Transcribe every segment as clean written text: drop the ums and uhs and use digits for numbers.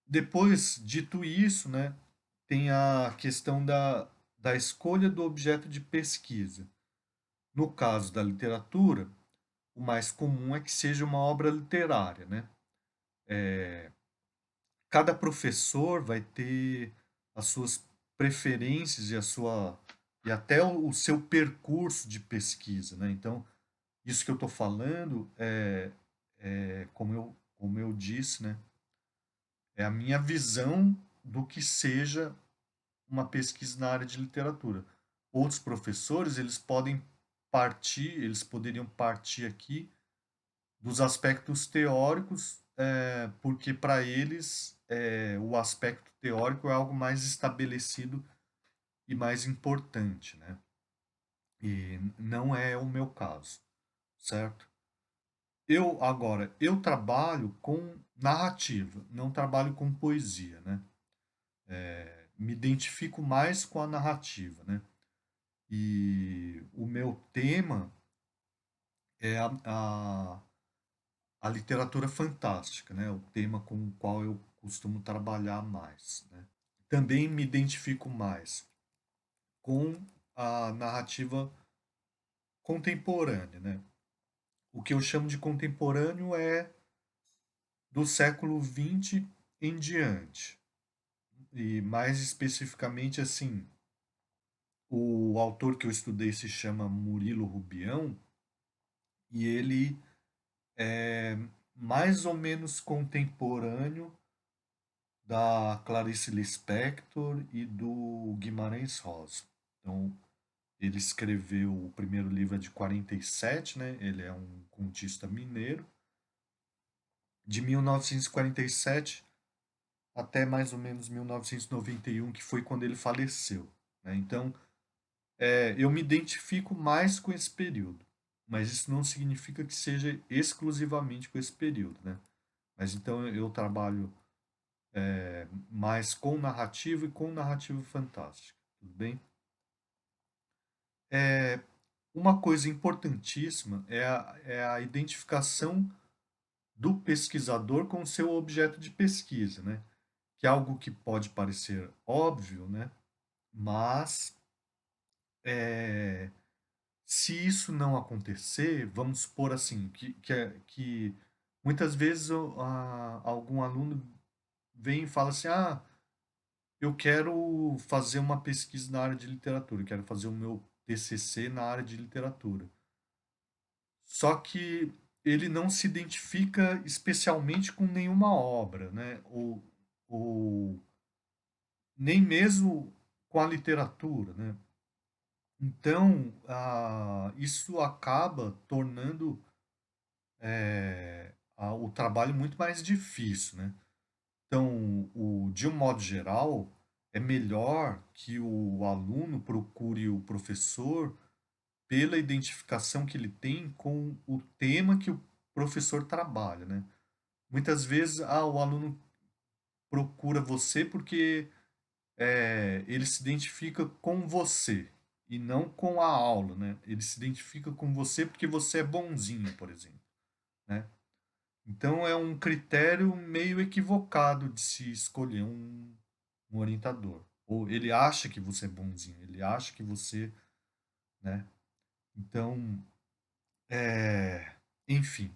Depois, dito isso, né, tem a questão da escolha do objeto de pesquisa. No caso da literatura, o mais comum é que seja uma obra literária, né? Cada professor vai ter as suas preferências e até o seu percurso de pesquisa, né? Então, isso que eu estou falando como eu disse, né? É a minha visão do que seja uma pesquisa na área de literatura. Outros professores, eles poderiam partir aqui dos aspectos teóricos, porque para eles o aspecto teórico é algo mais estabelecido e mais importante, né? E não é o meu caso, certo? Eu trabalho com narrativa, não trabalho com poesia, né? Me identifico mais com a narrativa, né? E o meu tema é a literatura fantástica, né? O tema com o qual eu costumo trabalhar mais, né? Também me identifico mais com a narrativa contemporânea, né? O que eu chamo de contemporâneo é do século XX em diante. E mais especificamente, assim, o autor que eu estudei se chama Murilo Rubião e ele é mais ou menos contemporâneo da Clarice Lispector e do Guimarães Rosa. Então, ele escreveu o primeiro livro é de 47, né? Ele é um contista mineiro. De 1947 até mais ou menos 1991, que foi quando ele faleceu, né? Então, eu me identifico mais com esse período, mas isso não significa que seja exclusivamente com esse período, né? Mas então eu trabalho mais com narrativa e com narrativa fantástica, tudo bem? Uma coisa importantíssima é a identificação do pesquisador com o seu objeto de pesquisa, né? Que é algo que pode parecer óbvio, né? Mas se isso não acontecer, vamos supor assim, que muitas vezes algum aluno vem e fala assim, eu quero fazer uma pesquisa na área de literatura, eu quero fazer o meu TCC na área de literatura. Só que ele não se identifica especialmente com nenhuma obra, né? Ou nem mesmo com a literatura, né? Então, isso acaba tornando o trabalho muito mais difícil, né? Então, de um modo geral, é melhor que o aluno procure o professor pela identificação que ele tem com o tema que o professor trabalha, né? Muitas vezes, o aluno procura você porque ele se identifica com você e não com a aula, né? Ele se identifica com você porque você é bonzinho, por exemplo, né? Então é um critério meio equivocado de se escolher um orientador. Ou ele acha que você é bonzinho, ele acha que você, né? Então, enfim,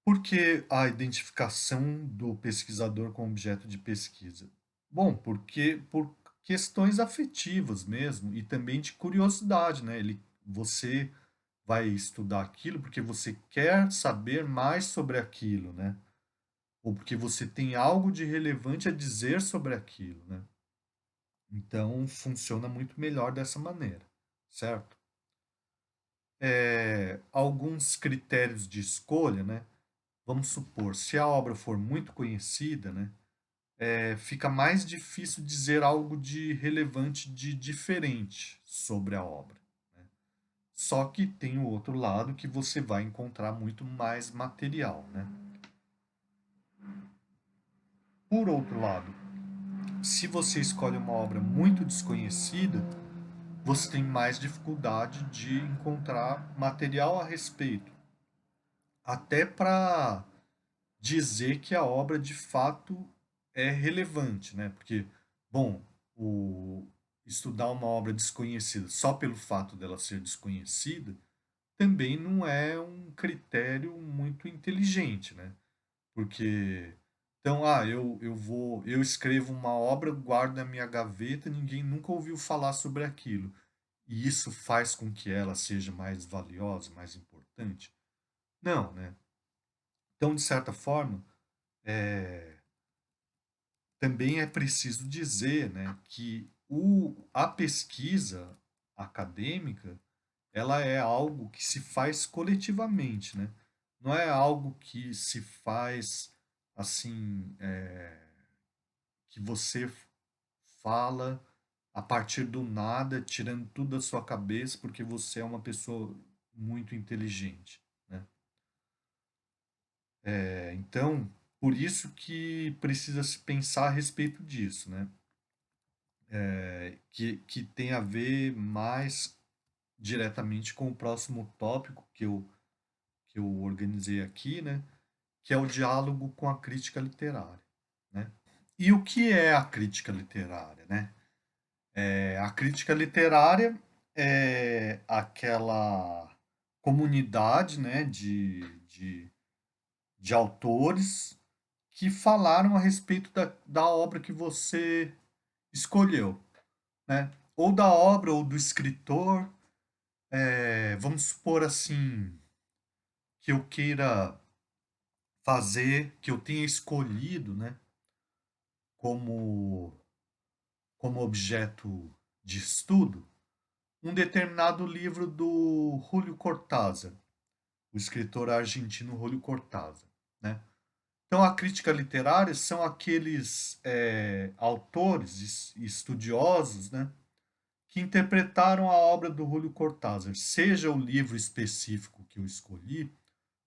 por que a identificação do pesquisador com objeto de pesquisa? Bom, porque por questões afetivas mesmo e também de curiosidade, né? Você vai estudar aquilo porque você quer saber mais sobre aquilo, né? Ou porque você tem algo de relevante a dizer sobre aquilo, né? Então funciona muito melhor dessa maneira, certo? Alguns critérios de escolha, né? Vamos supor, se a obra for muito conhecida, né? Fica mais difícil dizer algo de relevante, de diferente sobre a obra, né? Só que tem o outro lado que você vai encontrar muito mais material, né? Por outro lado, se você escolhe uma obra muito desconhecida, você tem mais dificuldade de encontrar material a respeito. Até para dizer que a obra de fato é relevante, né? Porque, bom, estudar uma obra desconhecida só pelo fato dela ser desconhecida também não é um critério muito inteligente, né? Porque, então, eu escrevo uma obra, guardo na minha gaveta, ninguém nunca ouviu falar sobre aquilo. E isso faz com que ela seja mais valiosa, mais importante? Não, né? Então, de certa forma, é, também é preciso dizer, né, que a pesquisa acadêmica ela é algo que se faz coletivamente, né? Não é algo que se faz assim, que você fala a partir do nada, tirando tudo da sua cabeça, porque você é uma pessoa muito inteligente, né? Então, por isso que precisa se pensar a respeito disso, né? Que tem a ver mais diretamente com o próximo tópico que eu organizei aqui, né? Que é o diálogo com a crítica literária, né? E o que é a crítica literária, né? A crítica literária é aquela comunidade, né, de autores que falaram a respeito da obra que você escolheu, né? Ou da obra ou do escritor. Vamos supor assim que eu queira fazer, que eu tenha escolhido, né, como como objeto de estudo um determinado livro do Julio Cortázar, o escritor argentino Julio Cortázar, né? Então, a crítica literária são aqueles autores estudiosos, né, que interpretaram a obra do Julio Cortázar, seja o livro específico que eu escolhi,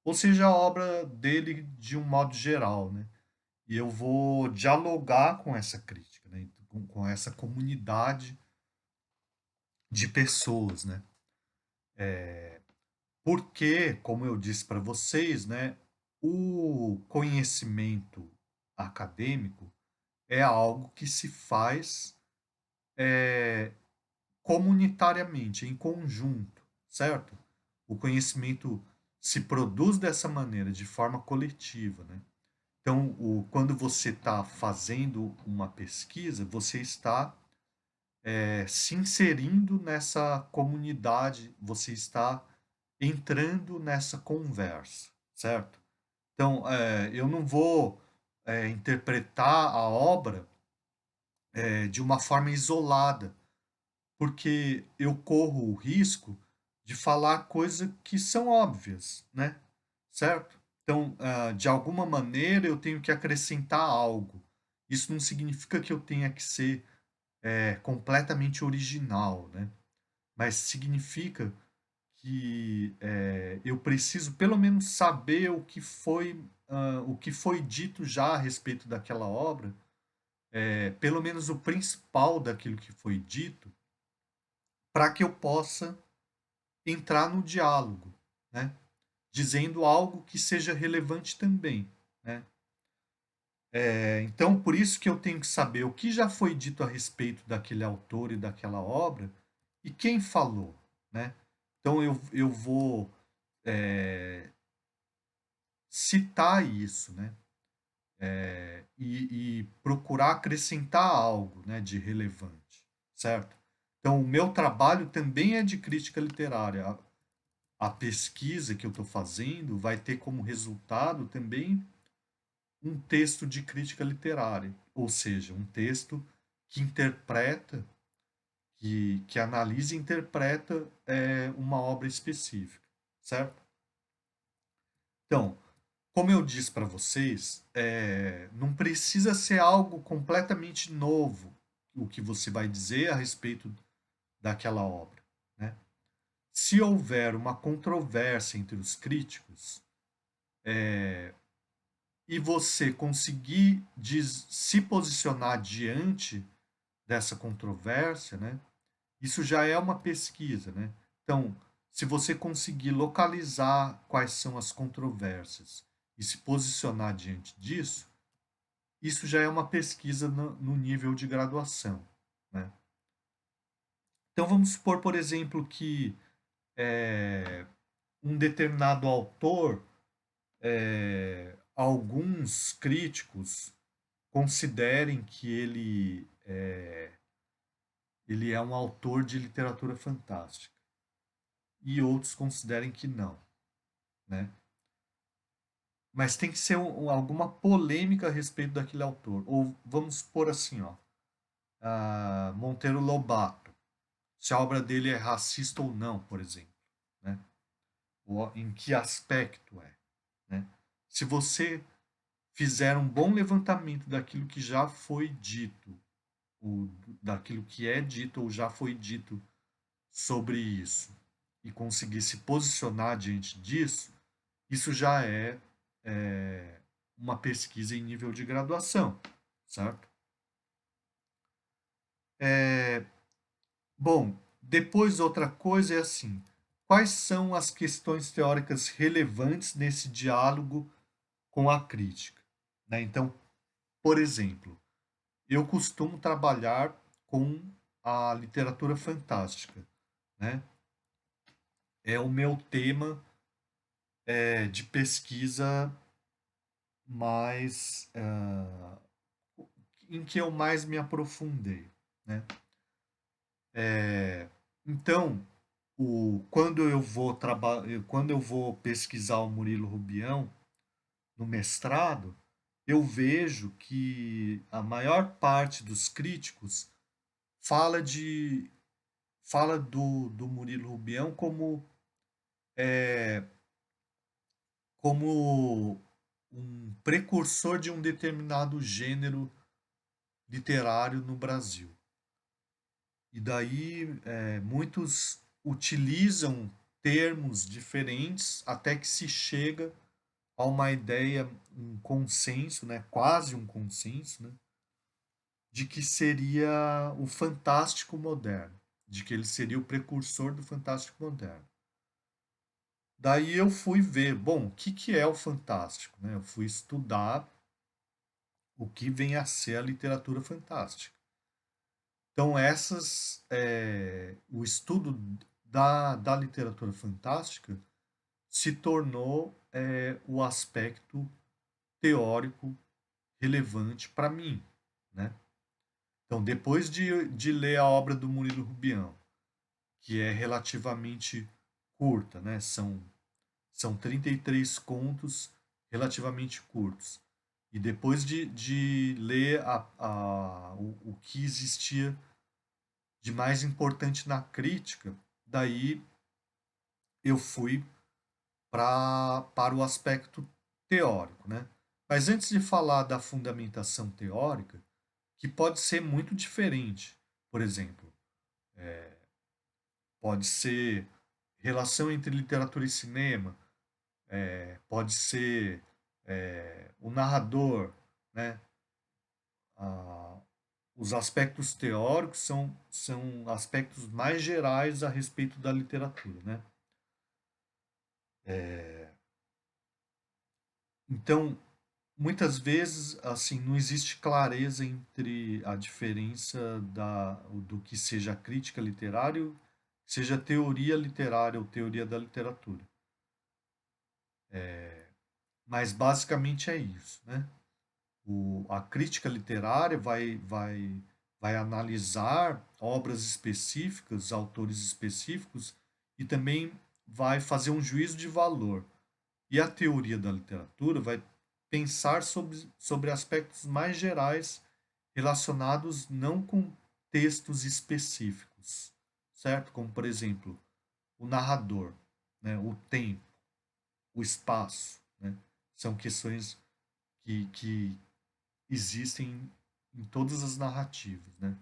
ou seja a obra dele de um modo geral, né? E eu vou dialogar com essa crítica, né, com essa comunidade de pessoas, né? Porque, como eu disse para vocês, né, o conhecimento acadêmico é algo que se faz comunitariamente, em conjunto, certo? O conhecimento se produz dessa maneira, de forma coletiva, né? Então, quando você está fazendo uma pesquisa, você está se inserindo nessa comunidade, você está entrando nessa conversa, certo? Então, eu não vou interpretar a obra de uma forma isolada, porque eu corro o risco de falar coisas que são óbvias, né? Certo? Então, de alguma maneira, eu tenho que acrescentar algo. Isso não significa que eu tenha que ser completamente original, né? Mas significa que eu preciso pelo menos saber o que foi dito já a respeito daquela obra, pelo menos o principal daquilo que foi dito, para que eu possa entrar no diálogo, né? Dizendo algo que seja relevante também, né? Então, por isso que eu tenho que saber o que já foi dito a respeito daquele autor e daquela obra e quem falou, né? Então, eu vou citar isso, né? E procurar acrescentar algo, né, de relevante, certo? Então, o meu trabalho também é de crítica literária. A pesquisa que eu estou fazendo vai ter como resultado também um texto de crítica literária, ou seja, um texto que interpreta, que analisa e interpreta uma obra específica, certo? Então, como eu disse para vocês, não precisa ser algo completamente novo o que você vai dizer a respeito daquela obra, né? Se houver uma controvérsia entre os críticos e você conseguir se posicionar diante dessa controvérsia, né? Isso já é uma pesquisa, né? Então, se você conseguir localizar quais são as controvérsias e se posicionar diante disso, isso já é uma pesquisa no nível de graduação, né? Então vamos supor, por exemplo, que um determinado autor, alguns críticos considerem que ele é um autor de literatura fantástica e outros considerem que não, né? Mas tem que ser alguma polêmica a respeito daquele autor. Ou vamos supor assim, ó, Monteiro Lobato, se a obra dele é racista ou não, por exemplo, né? Ou em que aspecto é, né? Se você fizer um bom levantamento daquilo que já foi dito, ou daquilo que é dito ou já foi dito sobre isso, e conseguir se posicionar diante disso, isso já é uma pesquisa em nível de graduação, certo? É, bom, depois outra coisa é assim, quais são as questões teóricas relevantes nesse diálogo com a crítica, né? Então, por exemplo, eu costumo trabalhar com a literatura fantástica, né? É o meu tema de pesquisa mais em que eu mais me aprofundei, né? Então, quando eu vou pesquisar o Murilo Rubião no mestrado, eu vejo que a maior parte dos críticos fala de fala do Murilo Rubião como um precursor de um determinado gênero literário no Brasil. E daí muitos utilizam termos diferentes até que se chega a uma ideia, um consenso, né, quase um consenso, né, de que seria o fantástico moderno, de que ele seria o precursor do fantástico moderno. Daí eu fui ver, bom, o que, que é o fantástico? Né? Eu fui estudar o que vem a ser a literatura fantástica. Então, o estudo da literatura fantástica se tornou o aspecto teórico relevante para mim, né? Então, depois de ler a obra do Murilo Rubião, que é relativamente curta, né? São 33 contos relativamente curtos. E depois de ler o que existia de mais importante na crítica, daí eu fui para o aspecto teórico, né? Mas antes de falar da fundamentação teórica, que pode ser muito diferente, por exemplo, pode ser relação entre literatura e cinema, pode ser o narrador, né? Ah, os aspectos teóricos são aspectos mais gerais a respeito da literatura, né? Então, muitas vezes, assim, não existe clareza entre a diferença do que seja crítica literária, seja teoria literária ou teoria da literatura. Mas basicamente é isso, né? A crítica literária vai analisar obras específicas, autores específicos e também vai fazer um juízo de valor. E a teoria da literatura vai pensar sobre aspectos mais gerais relacionados não com textos específicos, certo? Como, por exemplo, o narrador, né? O tempo, o espaço, né? São questões que existem em todas as narrativas, né?